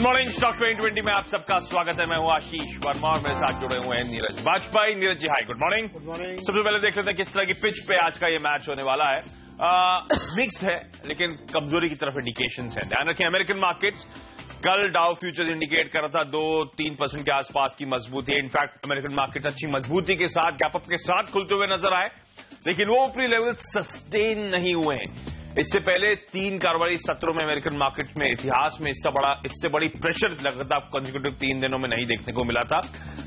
Morning stock 2020 में आप सबका स्वागत है। मैं हूं आशीष वर्मा और मेरे साथ जुड़े हुए हैं Neeraj Vajpayee. Neeraj ji hi, good morning. Good morning. सबसे पहले देख लेते हैं किस तरह की पिच पे आज का ये मैच होने वाला है। मिक्स्ड है लेकिन कमजोरी की तरफ इंडिकेशंस हैं। ध्यान रखें, अमेरिकन मार्केट्स कल डाउ फ्यूचर्स इंडिकेट कर रहा था 2-3% के आसपास की मजबूती है। इनफैक्ट अमेरिकन मार्केट अच्छी मजबूती के साथ गैप अप के साथ खुलते हुए नजर आए, लेकिन वो ऊपरी लेवल सस्टेन नहीं हुए हैं। इससे पहले 3 कारोबारी सत्रों में अमेरिकन मार्केट में इतिहास में इससे बड़ी प्रेशर लगातार कंसेक्यूटिव 3 दिनों में नहीं देखने को मिला था।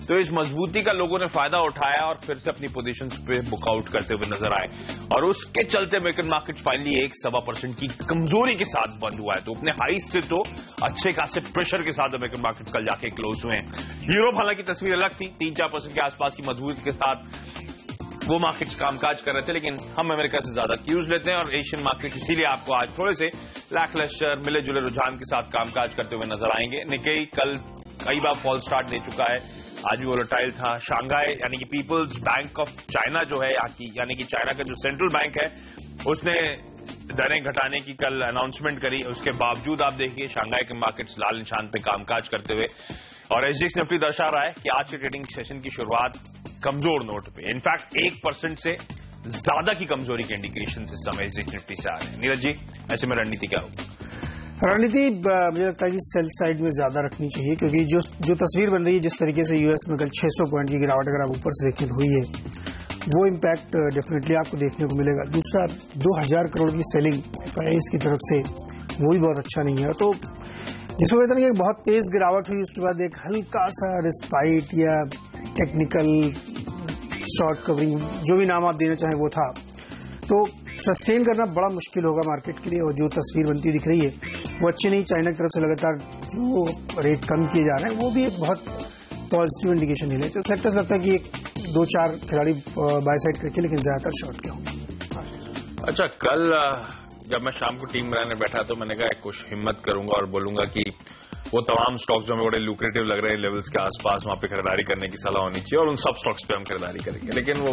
तो इस मजबूती का लोगों ने फायदा उठाया और फिर से अपनी पोजीशंस पे बुकआउट करते हुए नजर आए और उसके चलते अमेरिकन मार्केट फाइनली 1-1.25% की कमजोरी के साथ बंद हुआ है। तो अपने हाई से तो अच्छे खासे प्रेशर के साथ अमेरिकन मार्केट कल जाके क्लोज हुए हैं। यूरोप हालांकि तस्वीर अलग थी, 3-4% के आसपास की मजबूती के साथ वो मार्केट्स कामकाज कर रहे थे, लेकिन हम अमेरिका से ज्यादा क्यूज लेते हैं और एशियन मार्केट इसीलिए आपको आज थोड़े से लैकलस्टर मिले जुले रुझान के साथ कामकाज करते हुए नजर आएंगे। निकेई कल कई बार फॉल स्टार्ट दे चुका है, आज भी वोलेटाइल था। शांघाई यानी कि पीपल्स बैंक ऑफ चाइना जो है यहाँ की, यानी कि चाइना का जो सेंट्रल बैंक है, उसने दरें घटाने की कल अनाउंसमेंट करी। उसके बावजूद आप देखिए शांघाई के मार्केट्स लाल निशान पे कामकाज करते हुए और एसजीएक्स निफ्टी दर्शा रहा है कि आज के ट्रेडिंग सेशन की शुरुआत कमजोर नोट पे, इनफैक्ट 1% से ज्यादा की कमजोरी के इंडिकेशन इस समय एसजीएक्स निफ्टी से आ रहे हैं। नीरज जी, ऐसे में रणनीति क्या होगी? रणनीति मुझे लगता है कि सेल साइड में ज्यादा रखनी चाहिए, क्योंकि जो तस्वीर बन रही है, जिस तरीके से यूएस में कल 600 पॉइंट की गिरावट अगर आप ऊपर से देखें हुई है, वो इम्पैक्ट डेफिनेटली आपको देखने को मिलेगा। दूसरा, 2000 करोड़ की सेलिंग एफआईआईज की तरफ से वो भी बहुत अच्छा नहीं है। तो जिस वजह से बहुत तेज गिरावट हुई, उसके बाद एक हल्का सा रिस्पाइट या टेक्निकल शॉर्ट कवरिंग, जो भी नाम आप देना चाहें वो था। तो सस्टेन करना बड़ा मुश्किल होगा मार्केट के लिए और जो तस्वीर बनती दिख रही है वो अच्छी नहीं। चाइना की तरफ से लगातार जो रेट कम किए जा रहे हैं वो भी एक बहुत पॉजिटिव इंडिकेशन नहीं है। तो सेक्टर्स लगता है कि 2-4 खिलाड़ी बाय साइड करके, लेकिन ज्यादातर शॉर्ट के होंगे। अच्छा, कल जब मैं शाम को टीम बनाने बैठा तो मैंने कहा कुछ हिम्मत करूंगा और बोलूंगा कि वो तमाम स्टॉक्स जो हमें बड़े लुक्रेटिव लग रहे हैं लेवल्स के आसपास, वहां पे खरीदारी करने की सलाह होनी चाहिए और उन सब स्टॉक्स पे हम खरीदारी करेंगे। लेकिन वो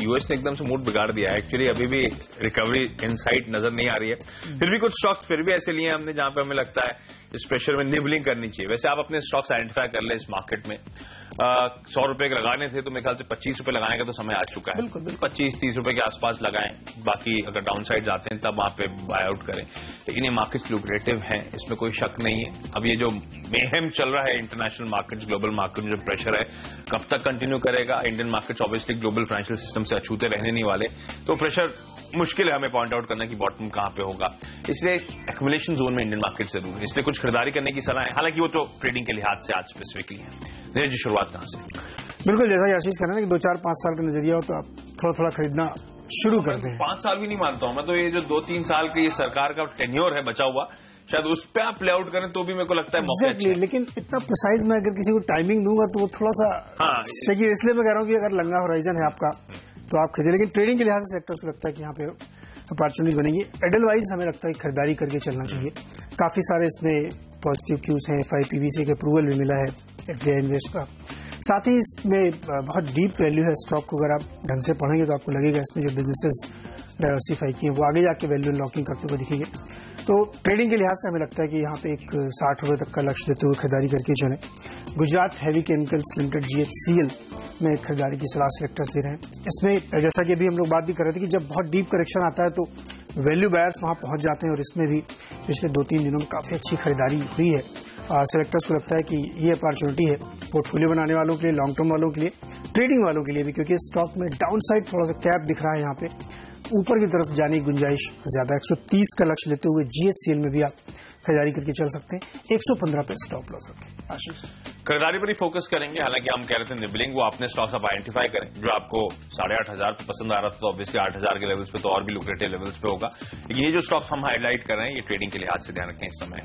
यूएस ने एकदम से मूड बिगाड़ दिया है। एक्चुअली अभी भी रिकवरी इनसाइट नजर नहीं आ रही है। फिर भी कुछ स्टॉक्स फिर भी ऐसे लिए हमने जहां पे हमें लगता है इस प्रेशर में निबलिंग करनी चाहिए। वैसे आप अपने स्टॉक्स आइडेंटिफाई कर ले इस मार्केट में। 100 रुपए के लगाने थे तो मेरे ख्याल से 25 रुपए लगाने का तो समय आ चुका है। बिल्कुल 25-30 रुपए के आसपास लगाएं, बाकी अगर डाउन साइड जाते हैं तब वहां पे बाय आउट करें। लेकिन ये मार्केट्स लुक्रेटिव हैं, इसमें कोई शक नहीं है। अब ये जो मेहम चल रहा है इंटरनेशनल मार्केट्स, ग्लोबल मार्केट में जो प्रेशर है कब तक कंटिन्यू करेगा? Indian markets obviously global financial system से अछूते रहने नहीं वाले, तो प्रेशर मुश्किल है हमें पॉइंट आउट करना कि बॉटम कहां पे होगा। इसलिए एक्युमुलेशन जोन में इंडियन मार्केट जरूर है, इसलिए कुछ खरीदारी करने की सलाह है। हालांकि वो तो ट्रेडिंग के लिहाज से आज स्पेसिफिकली है। नीरज जी, शुरुआत कहां से? बिल्कुल जैसा आशीष कहना है कि 2-4-5 साल का नजरिया हो तो आप थोड़ा थोड़ा खरीदना शुरू करते हैं। 5 साल भी नहीं मानता हूं मैं तो। ये जो 2-3 साल की ये सरकार का टेन्योर है बचा हुआ, शायद उस पर आप प्ले आउट करें तो भी मेरे को लगता है मौका अच्छा है। लेकिन इतना प्रिसाइज मैं अगर किसी को टाइमिंग दूंगा तो वो थोड़ा सा सही। इसलिए मैं कह रहा हूं कि अगर लंगा होराइजन है आपका तो आप खरीदे, लेकिन ट्रेडिंग के लिहाज से सेक्टर से लगता है कि यहाँ पे अपॉर्चुनिटीज बनेगी। एडलवाइज हमें लगता है कि खरीदारी करके चलना चाहिए। काफी सारे इसमें पॉजिटिव क्यूज हैं। FIPVC का अप्रूवल भी मिला है FDI इन्वेस्ट का। साथ ही इसमें बहुत डीप वैल्यू है स्टॉक को। अगर आप ढंग से पढ़ेंगे तो आपको लगेगा इसमें जो बिजनेसेस डाइवर्सिफाई किए वो आगे जाके वैल्यू अनलॉकिंग करते हुए दिखेंगे। तो ट्रेडिंग के लिहाज से हमें लगता है कि यहाँ पे एक 60 रुपए तक का लक्ष्य देते हुए खरीदारी करके चलें। Gujarat heavy chemicals limited GHCL में खरीदारी की सलाह सेक्टर्स दे रहे हैं। इसमें जैसा कि अभी हम लोग बात भी कर रहे थे कि जब बहुत डीप करेक्शन आता है तो वैल्यू बायर्स वहां पहुंच जाते हैं और इसमें भी पिछले 2-3 दिनों में काफी अच्छी खरीदारी हुई है। सेलेक्टर्स को लगता है कि ये अपॉर्चुनिटी है पोर्टफोलियो बनाने वालों के लिए, लॉन्ग टर्म वालों के लिए, ट्रेडिंग वालों के लिए भी, क्योंकि स्टॉक में डाउन साइड थोड़ा सा कैप दिख रहा है। यहाँ पे ऊपर की तरफ जाने की गुंजाइश ज्यादा। 130 का लक्ष्य लेते हुए GHCL में भी आप खरीदारी करके चल सकते हैं। 115 पे स्टॉप लॉस रखें। आशीष, खरीदारी पर ही फोकस करेंगे। हालांकि हम कह रहे थे निबलिंग, वो अपने स्टॉक्स आप आइडेंटिफाई करें जो आपको 8,500 पे पसंद आ रहा था, तो ऑब्वियसली 8,000 के लेवल्स पे तो और भी लुक्रेटिव लेवल्स पे होगा। ये जो स्टॉक्स हम हाईलाइट कर रहे हैं ये ट्रेडिंग के लिहाज से ध्यान रखें इस समय।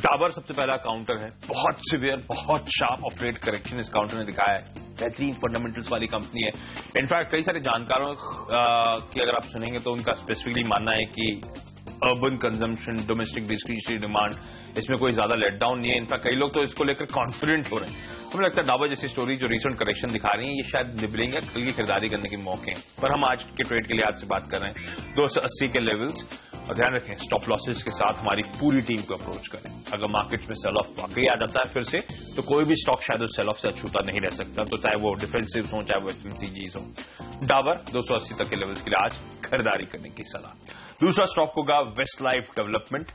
डाबर सबसे पहला काउंटर है, बहुत सिवियर, बहुत शार्प ऑपरेट करेक्शन इस काउंटर ने दिखाया है। बेहतरीन फंडामेंटल्स वाली कंपनी है। इनफैक्ट कई सारे जानकारों की अगर आप सुनेंगे तो उनका स्पेसिफिकली मानना है कि urban consumption, domestic discretionary demand, इसमें कोई ज्यादा लेट डाउन नहीं है। इनफैक्ट कई लोग तो इसको लेकर कॉन्फिडेंट हो रहे हैं। हमें लगता है डाबर जैसी स्टोरी जो रिसेंट करेक्शन दिखा रही है ये शायद निबलिंग है, कल की खरीदारी करने के मौके हैं। पर हम आज के ट्रेड के लिहाज से बात कर रहे हैं 280 के लेवल्स। और ध्यान रखें स्टॉप लॉसेस के साथ हमारी पूरी टीम को अप्रोच करें। अगर मार्केट्स में सेल ऑफ वाकई आ जाता है फिर से, तो कोई भी स्टॉक शायद उस सेल ऑफ से अछूता नहीं रह सकता, तो चाहे वो डिफेंसिव हो चाहे वो एफएमसीजीज हो। डाबर 280 तक के लेवल्स के लिए आज खरीदारी करने की सलाह। दूसरा स्टॉक होगा वेस्टलाइफ डेवलपमेंट,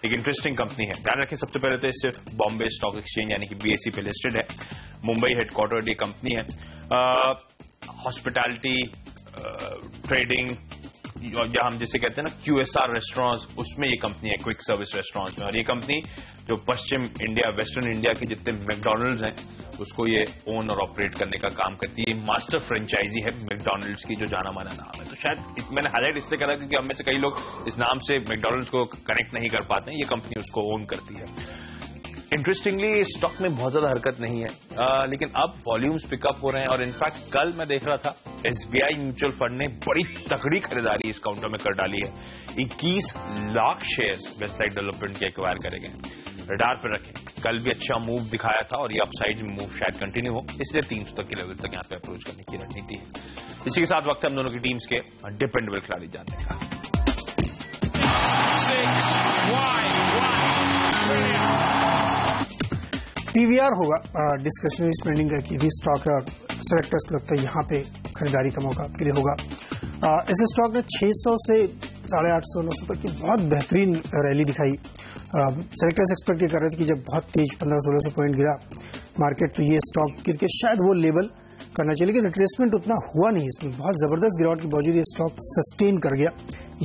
एक इंटरेस्टिंग कंपनी है। ध्यान रखें सबसे पहले तो सिर्फ बॉम्बे स्टॉक एक्सचेंज यानी कि बीएसई पे लिस्टेड है, मुंबई हेडक्वार्टर्ड ये कंपनी है। हॉस्पिटैलिटी ट्रेडिंग जहां हम जिसे कहते हैं ना QSR रेस्टोरेंट्स, उसमें ये कंपनी है, क्विक सर्विस रेस्टोरेंट्स में। और ये कंपनी जो पश्चिम इंडिया वेस्टर्न इंडिया के जितने मैकडॉनल्ड्स हैं उसको ये ओन और ऑपरेट करने का काम करती है। मास्टर फ्रेंचाइजी है मैकडॉनल्ड्स की, जो जाना माना नाम है। तो शायद मैंने हाईलाइट इसलिए करा क्योंकि हम में से कई लोग इस नाम से मैकडॉनल्ड्स को कनेक्ट नहीं कर पाते हैं, ये कंपनी उसको ओन करती है। इंटरेस्टिंगली स्टॉक में बहुत ज्यादा हरकत नहीं है, लेकिन अब वॉल्यूम्स पिकअप हो रहे हैं। और इनफैक्ट कल मैं देख रहा था SBI म्यूचुअल फंड ने बड़ी तगड़ी खरीदारी इस काउंटर में कर डाली है। 21 लाख शेयर्स वेस्टलाइफ डेवलपमेंट के एक्वायर करे गए। रडार पर रखें, कल भी अच्छा मूव दिखाया था और ये अपसाइड मूव शायद कंटिन्यू हो, इसलिए 300 तक के लेवल तक यहाँ पे अप्रोच करने की रणनीति है। इसी के साथ वक्त है हम दोनों की टीम्स के डिपेंडेबल खिलाड़ी जानने का। PVR होगा डिस्क्रिशनरी स्पेंडिंग का, की भी स्टॉक है और सेलेक्टर्स को लगता है यहाँ पे खरीदारी का मौका आपके लिए होगा। इस स्टॉक ने 600 से 850-900 तक की बहुत बेहतरीन रैली दिखाई। सेलेक्टर्स एक्सपेक्ट कर रहे थे कि जब बहुत तेज 1500-1600 पॉइंट गिरा मार्केट, तो ये स्टॉक गिर के शायद वो लेवल करना चाहिए, लेकिन रिट्रेसमेंट उतना हुआ नहीं। इसमें बहुत जबरदस्त गिरावट के बावजूद ये स्टॉक सस्टेन कर गया,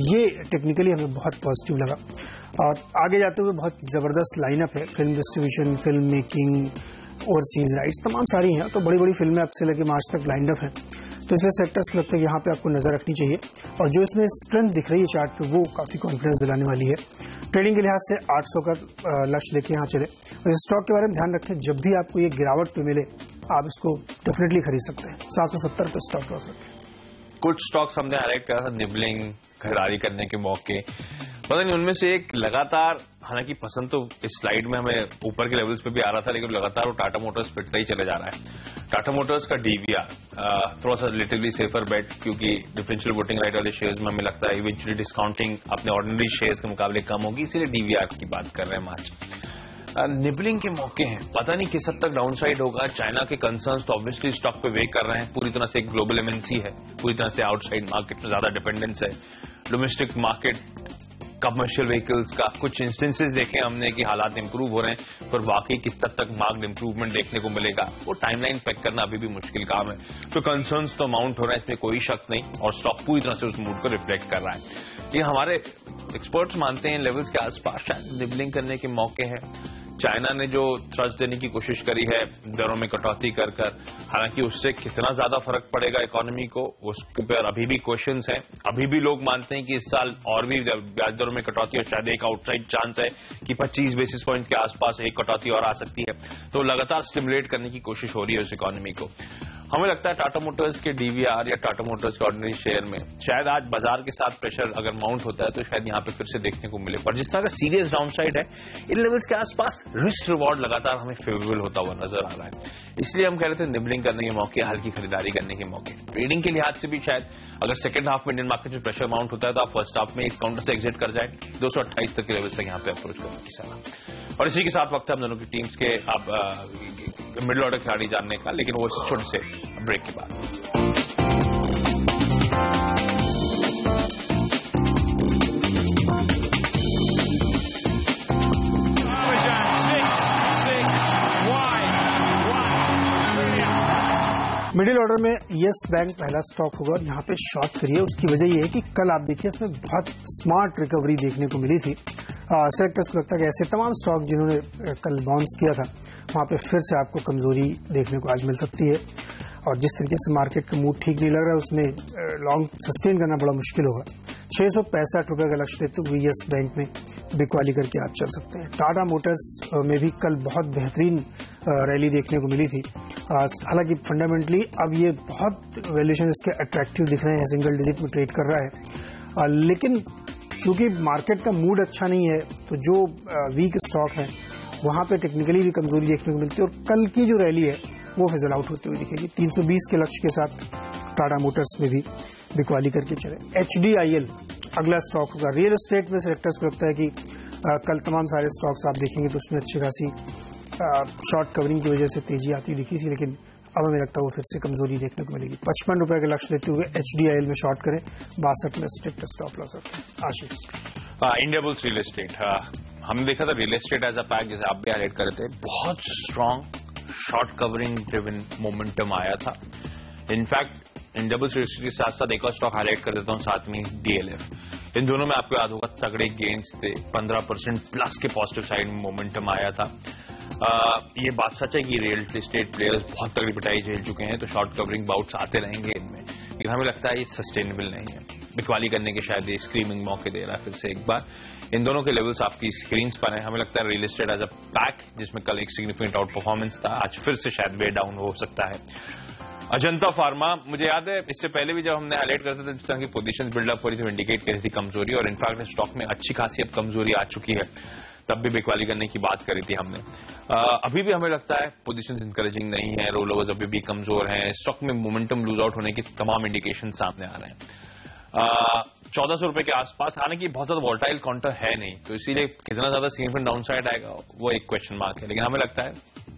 ये टेक्निकली हमें बहुत पॉजिटिव लगा। और आगे जाते हुए बहुत जबरदस्त लाइनअप है, film distribution, film making, overseas rights तमाम सारी हैं, तो बड़ी बड़ी फिल्में अब से लेकर मार्च तक लाइनड अप हैं। तो इसलिए सेक्टर्स को लगता है यहाँ पे आपको नजर रखनी चाहिए। और जो इसमें स्ट्रेंथ दिख रही है चार्ट पे, वो काफी कॉन्फिडेंस दिलाने वाली है। ट्रेडिंग के लिहाज से 800 का लक्ष्य लेके यहाँ चले। और इस स्टॉक के बारे में ध्यान रखें, जब भी आपको ये गिरावट पे मिले आप इसको डेफिनेटली खरीद सकते हैं। 770 पे स्टॉक लॉस रखें। कुछ स्टॉक्स हमने हाईलाइट करा था, निबलिंग, खरीदारी करने के मौके, पता नहीं उनमें से एक लगातार, हालांकि पसंद तो इस स्लाइड में हमें ऊपर के लेवल्स पे भी आ रहा था, लेकिन लगातार वो टाटा मोटर्स पिटता ही चले जा रहा है। टाटा मोटर्स का DVR थोड़ा सा रिलेटिवली सेफर बेट, क्योंकि डिफरेंशियल वोटिंग राइट वाले शेयर्स में हमें लगता है इवेंचुअली डिस्काउंटिंग अपने ऑर्डिनरी शेयर्स के मुकाबले कम होगी, इसीलिए DVR की बात कर रहे हैं आज। निबलिंग के मौके हैं, पता नहीं किस हद तक डाउनसाइड होगा। चाइना के कंसर्न्स तो ऑब्वियसली स्टॉक पे वेट कर रहे हैं, पूरी तरह से एक ग्लोबल MNC है, पूरी तरह से आउटसाइड मार्केट में ज्यादा डिपेंडेंस है। डोमेस्टिक मार्केट कमर्शियल व्हीकल्स का कुछ इंस्टेंसेस देखे हमने कि हालात इंप्रूव हो रहे हैं, पर वाकई किस हद तक मार्क्ड इंप्रूवमेंट देखने को मिलेगा वो टाइमलाइन पैक करना अभी भी मुश्किल काम है। तो कंसर्न्स तो माउंट हो रहे हैं, इसमें कोई शक नहीं, और स्टॉक पूरी तरह से उस मूड को रिफ्लेक्ट कर रहा है। ये हमारे एक्सपर्ट्स मानते हैं लेवल्स के आसपास शायद निबलिंग करने के मौके हैं। चाइना ने जो थ्रस्ट देने की कोशिश करी है दरों में कटौती कर कर, हालांकि उससे कितना ज्यादा फर्क पड़ेगा इकोनॉमी को, उसके पर अभी भी क्वेश्चंस हैं। अभी भी लोग मानते हैं कि इस साल और भी ब्याज दरों में कटौती, और शायद एक आउटसाइड चांस है कि 25 बेसिस पॉइंट के आसपास एक कटौती और आ सकती है। तो लगातार स्टिमुलेट करने की कोशिश हो रही है उस इकोनॉमी को। हमें लगता है टाटा मोटर्स के DVR या टाटा मोटर्स के ऑर्डिनरी शेयर में शायद आज बाजार के साथ प्रेशर अगर माउंट होता है तो शायद यहाँ पे फिर से देखने को मिले, पर जिस तरह का सीरियस डाउनसाइड है इन लेवल्स के आसपास रिस्क रिवॉर्ड लगातार हमें फेवरेबल होता हुआ नजर आ रहा है। इसलिए हम कह रहे थे निबलिंग करने के मौके, हल्की खरीदारी करने के मौके। ट्रेडिंग के लिहाज से भी शायद अगर सेकंड हाफ में इंडियन मार्केट में प्रेशर माउंट होता है तो आप फर्स्ट हाफ में इस काउंटर से एग्जिट कर जाए। 228 तक के लेवल तक यहाँ पे अप्रोच करने की सलाह। और इसी के साथ वक्त है हम दोनों की टीम्स के अब मिडिल ऑर्डर खिलाड़ी जानने का, लेकिन वो छोटे से ब्रेक के बाद। मिडिल ऑर्डर में येस बैंक पहला स्टॉक होगा और यहाँ पे शॉर्ट करिए। उसकी वजह यह है कि कल आप देखिए इसमें बहुत स्मार्ट रिकवरी देखने को मिली थी। सेलेक्टर्स को लगता है कि ऐसे तमाम स्टॉक जिन्होंने कल बाउंस किया था वहां पे फिर से आपको कमजोरी देखने को आज मिल सकती है। और जिस तरीके से मार्केट का मूड ठीक नहीं लग रहा है उसमें लॉन्ग सस्टेन करना बड़ा मुश्किल होगा। 665 रुपए का लक्ष्य देते हुए येस बैंक में बिकवाली करके आप चल सकते हैं। टाटा मोटर्स में भी कल बहुत बेहतरीन रैली देखने को मिली थी। हालांकि फंडामेंटली अब ये बहुत वैल्यूएशन इसके अट्रैक्टिव दिख रहे हैं, सिंगल डिजिट में ट्रेड कर रहा है, लेकिन चूंकि मार्केट का मूड अच्छा नहीं है तो जो वीक स्टॉक है वहां पे टेक्निकली भी कमजोरी देखने को मिलती है। और कल की जो रैली है वो फिजल आउट होती हुई दिखेगी। 320 के लक्ष्य के साथ टाटा मोटर्स में भी बिकवाली करके चले। HDIL अगला स्टॉक होगा रियल एस्टेट में। सेक्टर्स को लगता है कि कल तमाम सारे स्टॉक्स आप देखेंगे तो उसमें अच्छी खासी शॉर्ट कवरिंग की वजह से तेजी आती दिखी थी, लेकिन अब हमें लगता है वो फिर से कमजोरी देखने को मिलेगी। 55 रुपए का लक्ष्य लेते हुए HDIL में शॉर्ट करें, 62 में स्ट्रिक्ट स्टॉप लॉस रखें। आशीष, इंडियाबुल्स रियल एस्टेट, हमने देखा था real estate as a pack, जैसे आप भी हाईलाइट कर रहे थे, बहुत strong short covering driven momentum आया था। इनफैक्ट इंडियाबुल्स रियल एस्टेट के साथ साथ एक और स्टॉक हाईलाइट कर देता हूँ, साथ में DLF। इन दोनों में आपको याद होगा तगड़े गेन्स थे, 15% प्लस के पॉजिटिव साइड में मोमेंटम आया था। ये बात सच है कि रियल एस्टेट प्लेयर्स बहुत तगड़ी पिटाई झेल चुके हैं, तो शॉर्ट कवरिंग बाउट्स आते रहेंगे इनमें, लेकिन हमें लगता है ये सस्टेनेबल नहीं है। बिकवाली करने के शायद ये स्क्रीमिंग मौके दे रहा है फिर से एक बार। इन दोनों के लेवल्स आपकी स्क्रीन पर हैं। हमें लगता है real estate as a pack, जिसमें कल एक सिग्निफिकेंट आउट परफॉर्मेंस था, आज फिर से शायद वे डाउन हो सकता है। अजंता फार्मा, मुझे याद है इससे पहले भी जब हमने हाईलाइट करते थे, जिस तरह की पोजीशन बिल्डअप हो रही थी, इंडिकेट कर रही थी कमजोरी, और इनफैक्ट स्टॉक में अच्छी खासी अब कमजोरी आ चुकी है। तब भी बिकवाली करने की बात करी थी हमने। अभी भी हमें लगता है पोजीशन इंकरेजिंग नहीं है, रोल ओवर्स अभी भी कमजोर हैं, स्टॉक में मोमेंटम लूज आउट होने की तमाम इंडिकेशन सामने आ रहे हैं। 1400 रुपए के आसपास, हालांकि बहुत ज्यादा वोलेटाइल काउंटर है नहीं, तो इसीलिए कितना ज्यादा सिग्निफिकेंट डाउन साइड आएगा वो एक क्वेश्चन मार्क है, लेकिन हमें लगता है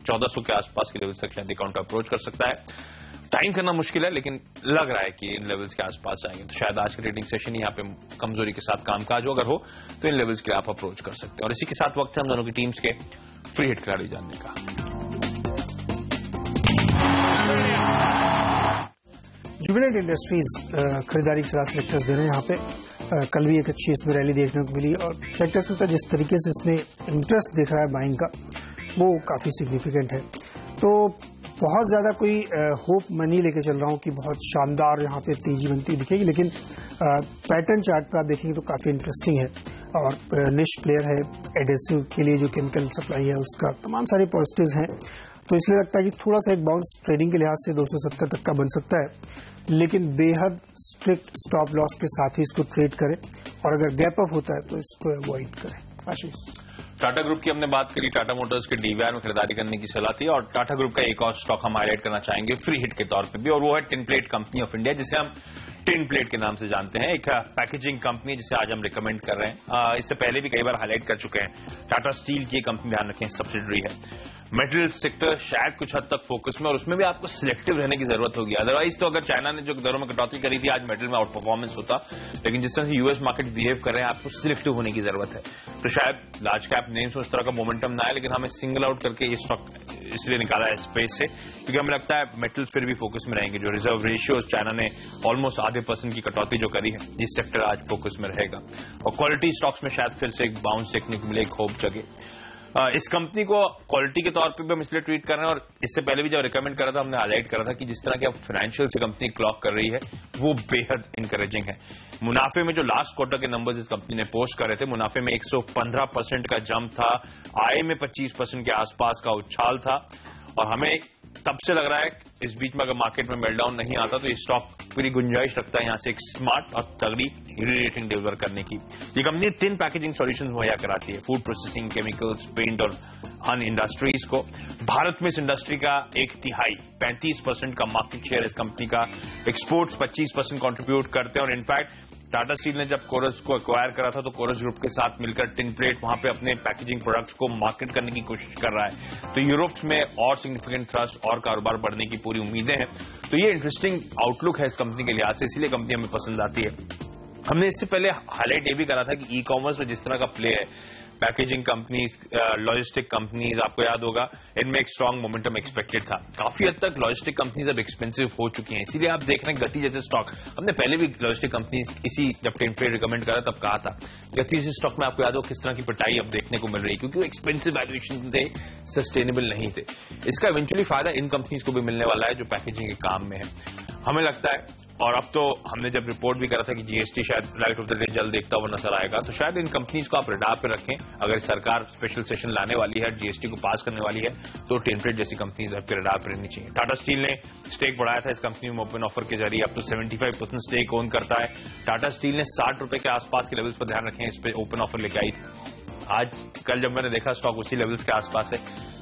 1400 के आसपास के लेवल तक शायद काउंटर अप्रोच कर सकता है। टाइम करना मुश्किल है, लेकिन लग रहा है कि इन लेवल्स के आसपास आएंगे, तो शायद आज का ट्रेडिंग सेशन यहाँ पे कमजोरी के साथ कामकाज हो, अगर हो तो इन लेवल्स के लिए आप अप्रोच कर सकते हैं। और इसी के साथ वक्त है हम दोनों की टीम्स के फ्री हिट खिलाड़ी जानने का। जुबिलेंट इंडस्ट्रीज खरीदारी के साथ सेक्टर्स दे रहे हैं यहाँ पे। कल भी एक अच्छी इसमें रैली देखने को मिली, और सेक्टर्स में जिस तरीके से इसमें इंटरेस्ट दिख रहा है बाइंग का, वो काफी सिग्निफिकेंट है। तो बहुत ज्यादा कोई होप मैं नहीं लेके चल रहा हूँ कि बहुत शानदार यहाँ पे तेजी बनती दिखेगी, लेकिन पैटर्न चार्ट पे आप देखेंगे तो काफी इंटरेस्टिंग है। और निश प्लेयर है, एडेसिव के लिए जो केमिकल सप्लाई है उसका तमाम सारे पॉजिटिव्स हैं, तो इसलिए लगता है कि थोड़ा सा एक बाउंस ट्रेडिंग के लिहाज से 270 तक का बन सकता है, लेकिन बेहद स्ट्रिक्ट स्टॉप लॉस के साथ ही इसको ट्रेड करें, और अगर गैप अप होता है तो इसको अवॉइड करें। आशीष, टाटा ग्रुप की हमने बात करी, टाटा मोटर्स के DVR में खरीदारी करने की सलाह थी, और टाटा ग्रुप का एक और स्टॉक हम हाईलाइट करना चाहेंगे फ्री हिट के तौर पे भी, और वो है tin plate company of India, जिसे हम टिन प्लेट के नाम से जानते हैं। एक पैकेजिंग कंपनी जिसे आज हम रिकमेंड कर रहे हैं, इससे पहले भी कई बार हाईलाइट कर चुके हैं। टाटा स्टील की कंपनी, ध्यान रखें, सब्सिडरी है। मेटल सेक्टर शायद कुछ हद तक फोकस में, और उसमें भी आपको सिलेक्टिव रहने की जरूरत होगी। अदरवाइज तो अगर चाइना ने जो दरों में कटौती करी थी, आज मेटल में आउट परफॉर्मेंस होता, लेकिन जिस तरह से यूएस मार्केट बिहेव कर रहे हैं, आपको सिलेक्टिव होने की जरूरत है। तो शायद लार्ज कैप नेम्स में उस तरह का मोमेंटम ना आए, लेकिन हमें सिंगल आउट करके ये स्टॉक इसलिए निकाला है स्पेस से, क्योंकि हमें लगता है मेटल फिर भी फोकस में रहेंगे। जो रिजर्व रेशियो चाइना ने ऑलमोस्ट आधे % की कटौती जो करी है, इस सेक्टर आज फोकस में रहेगा। और क्वालिटी स्टॉक्स में शायद फिर से एक बाउंस देखने को मिले, एक होप जगे। इस कंपनी को क्वालिटी के तौर पे भी हम इसलिए ट्रीट कर रहे हैं, और इससे पहले भी जब रिकमेंड करा था हमने हाईलाइट करा था कि जिस तरह की अब फाइनेंशियल से कंपनी क्लॉक कर रही है, वो बेहद इंकरेजिंग है। मुनाफे में जो लास्ट क्वार्टर के नंबर्स इस कंपनी ने पोस्ट कर रहे थे, मुनाफे में 115% का जंप था, आय में 25% के आसपास का उछाल था, और हमें तब से लग रहा है इस बीच में अगर मार्केट में मेल्टडाउन नहीं आता तो ये स्टॉक पूरी गुंजाइश रखता है यहाँ से एक स्मार्ट और तगड़ी रेटिंग डिलीवर करने की। ये कंपनी 3 पैकेजिंग सॉल्यूशंस मुहैया कराती है, फूड प्रोसेसिंग, केमिकल्स, पेंट और अन्य इंडस्ट्रीज को। भारत में इस इंडस्ट्री का 1/3 35% का मार्केट शेयर इस कंपनी का, एक्सपोर्ट्स 25% कंट्रीब्यूट करते हैं, और इनफैक्ट टाटा स्टील ने जब कोरस को एक्वायर करा था तो कोरस ग्रुप के साथ मिलकर टिन प्लेट वहां पे अपने पैकेजिंग प्रोडक्ट्स को मार्केट करने की कोशिश कर रहा है। तो यूरोप में और सिग्निफिकेंट थ्रस्ट और कारोबार बढ़ने की पूरी उम्मीदें हैं। तो ये इंटरेस्टिंग आउटलुक है इस कंपनी के लिहाज से, इसलिए कंपनी हमें पसंद आती है। हमने इससे पहले हाईलाइट ये भी करा था कि ई कॉमर्स में जिस तरह का प्ले है, पैकेजिंग कंपनीज, लॉजिस्टिक कंपनीज, आपको याद होगा इनमें एक स्ट्रांग मोमेंटम एक्सपेक्टेड था। काफी हद तक लॉजिस्टिक कंपनीज अब एक्सपेंसिव हो चुकी हैं, इसीलिए आप देख रहे हैं गति जैसे स्टॉक, हमने पहले भी लॉजिस्टिक कंपनीज इसी जब टिन प्लेट रिकमेंड करा तब कहा था, गति जैसे स्टॉक में आपको याद हो किस तरह की पिटाई अब देखने को मिल रही है, क्योंकि वो एक्सपेंसिव वैल्यूएशन थे, सस्टेनेबल नहीं थे। इसका इवेंचुअली फायदा इन कंपनीज को भी मिलने वाला है जो पैकेजिंग के काम में है, हमें लगता है। और अब तो हमने जब रिपोर्ट भी करा था कि जीएसटी शायद लाइट ऑफ द डे जल्द देखता हुआ नजर आएगा, तो शायद इन कंपनीज को आप रडार पे रखें। अगर सरकार स्पेशल सेशन लाने वाली है, जीएसटी को पास करने वाली है, तो टिन प्लेट जैसी कंपनीज आपके रडार पर रहनी चाहिए। टाटा स्टील ने स्टेक बढ़ाया था इस कंपनी में ओपन ऑफर के जरिए, अब तो 75% स्टेक ओन करता है। टाटा स्टील ने 60 रुपए के आसपास के लेवल्स पर ध्यान रखें, इस पे ओपन ऑफर लेके आई थी। आज कल जब मैंने देखा स्टॉक उसी लेवल्स के आसपास है,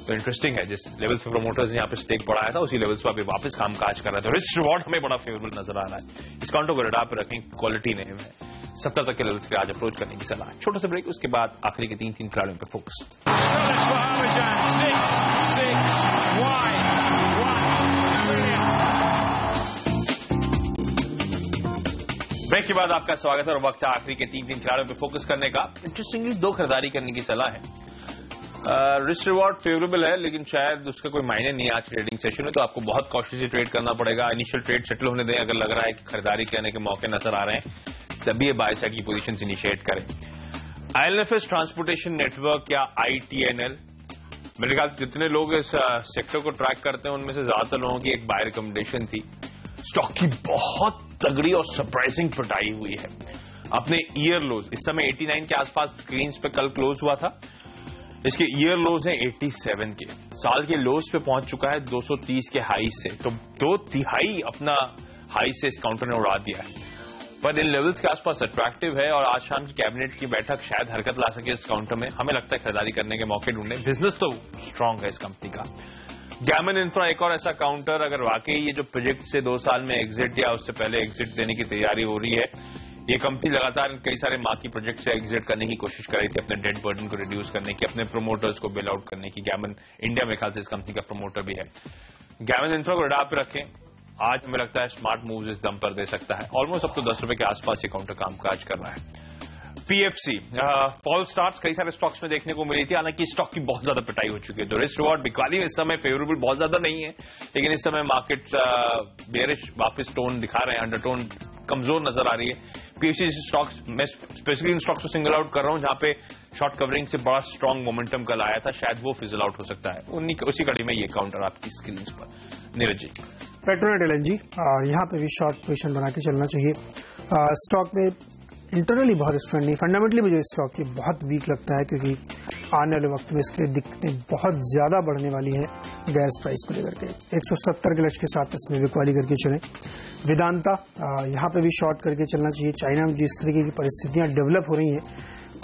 तो इंटरेस्टिंग है, जिस लेवल्स पे प्रोमोटर्स ने यहाँ पे स्टेक बढ़ाया था उसी लेवल्स पर अभी वापस कामकाज कर रहा था। रिस्क रिवॉर्ड हमें बड़ा फेवरेबल नजर आ रहा है, इस काउंटर को रडार पे रखें, क्वालिटी नेम है। 70 तक के लेवल्स के आज अप्रोच करने की सलाह है। छोटा सा ब्रेक, उसके बाद आखिरी के 3 खिलाड़ियों पर फोकस। ब्रेक के बाद आपका स्वागत है और वक्त है आखिरी के 3 खिलाड़ियों पर फोकस करने का। इंटरेस्टिंगली 2 खरीदारी करने की सलाह है। रिस्क रिवॉर्ड फेवरेबल है, लेकिन शायद उसका कोई मायने नहीं है आज ट्रेडिंग सेशन में, तो आपको बहुत कॉशियसली ट्रेड करना पड़ेगा। इनिशियल ट्रेड सेटल होने दें, अगर लग रहा है कि खरीदारी करने के मौके नजर आ रहे हैं तभी ये बाय साइड की पोजीशन इनिशिएट करें। IL&FS ट्रांसपोर्टेशन नेटवर्क या ITNL, मेरे ख्याल से जितने लोग इस सेक्टर को ट्रैक करते हैं उनमें से ज्यादातर लोगों की एक बाय रिकमेंडेशन थी। स्टॉक की बहुत तगड़ी और सरप्राइजिंग पिटाई हुई है अपने ईयर लोज। इस समय 89 के आसपास स्क्रीन पे कल क्लोज हुआ था, इसके ईयर लोज हैं 87 के, साल के लोज पे पहुंच चुका है 230 के हाई से, तो 2/3 अपना हाई से इस काउंटर ने उड़ा दिया है। पर इन लेवल्स के आसपास अट्रैक्टिव है और आज शाम की कैबिनेट की बैठक शायद हरकत ला सके इस काउंटर में। हमें लगता है खरीदारी करने के मौके ढूंढने, बिजनेस तो स्ट्रांग है इस कंपनी का। गैमन इंफ्रा एक और ऐसा काउंटर, अगर वाकई ये जो प्रोजेक्ट से 2 साल में एग्जिट या उससे पहले एग्जिट देने की तैयारी हो रही है, ये कंपनी लगातार कई सारे मार्की प्रोजेक्ट से एग्जिट करने की कोशिश कर रही थी, अपने डेट बर्डन को रिड्यूस करने की, अपने प्रोमोटर्स को बेल आउट करने की। गैमन इंडिया में ख्याल से इस कंपनी का प्रोमोटर भी है। गैमन इंफ्रा को रडार पे रखें, आज हमें लगता है स्मार्ट मूव्स इस दम पर दे सकता है। ऑलमोस्ट अब तो 10 रुपए के आसपास ये काउंटर कामकाज कर रहा है। PFC फॉल स्टार्ट्स कई सारे स्टॉक्स में देखने को मिली थी, हालांकि स्टॉक की बहुत ज्यादा पिटाई हो चुकी है। तो रिस्क रिवॉर्ड बिकवाली इस समय फेवरेबल बहुत ज्यादा नहीं है, लेकिन इस समय मार्केट बेरिश वापस टोन दिखा रहे हैं, अंडरटोन कमजोर नजर आ रही है। PFC स्टॉक्स, मैं स्पेसिफिकली इन स्टॉक्स को सिंगल आउट कर रहा हूं जहां पे शॉर्ट कवरिंग से बड़ा स्ट्रांग मोमेंटम कल आया था, शायद वो फिजल आउट हो सकता है। उसी कड़ी में ये काउंटर आपकी स्क्रीन पर। नीरज जी, पेट्रोनेट LNG यहाँ पे भी शॉर्ट पोजीशन बना के चलना चाहिए। स्टॉक में इंटरनली बहुत स्ट्रेंथ नहीं, फंडामेंटली मुझे स्टॉक की बहुत वीक लगता है, क्योंकि आने वाले वक्त में इसके दिक्कतें बहुत ज्यादा बढ़ने वाली है गैस प्राइस को लेकर के। 170 के लक्ष्य के साथ इसमें बिकवाली करके चलें। वेदांता यहाँ पे भी शॉर्ट करके चलना चाहिए। चाइना में जिस तरीके की परिस्थितियां डेवलप हो रही हैं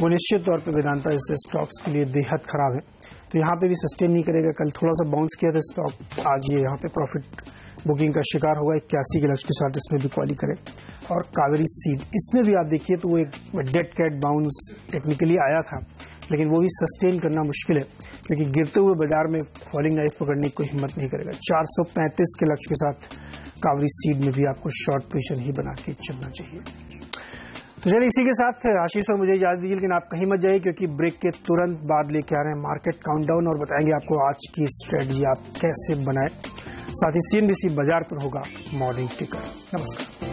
वो निश्चित तौर पर वेदांता जैसे स्टॉक्स के लिए बेहद खराब है, तो यहाँ पे भी सस्टेन नहीं करेगा। कल थोड़ा सा बाउंस किया था स्टॉक, आज ये यहाँ पे प्रॉफिट बुकिंग का शिकार होगा। 81 के लक्ष्य के साथ इसमें भी क्वाली करें। और कावेरी सीड, इसमें भी आप देखिए तो वो एक डेड कैट बाउंस टेक्निकली आया था, लेकिन वो भी सस्टेन करना मुश्किल है, क्योंकि गिरते हुए बाजार में फॉलिंग नाइफ पकड़ने की कोई हिम्मत नहीं करेगा। 435 के लक्ष्य के साथ कावेरी सीड में भी आपको शॉर्ट पोजीशन ही बना के चलना चाहिए। तो चलिए इसी के साथ आशीष और मुझे इजाजत दीजिए, लेकिन आप कहीं मत जाइए, क्योंकि ब्रेक के तुरंत बाद लेके आ रहे हैं मार्केट काउंटडाउन और बताएंगे आपको आज की स्ट्रेटजी आप कैसे बनाए। साथ ही CNBC बाजार पर होगा मॉर्निंग टिकर। नमस्कार।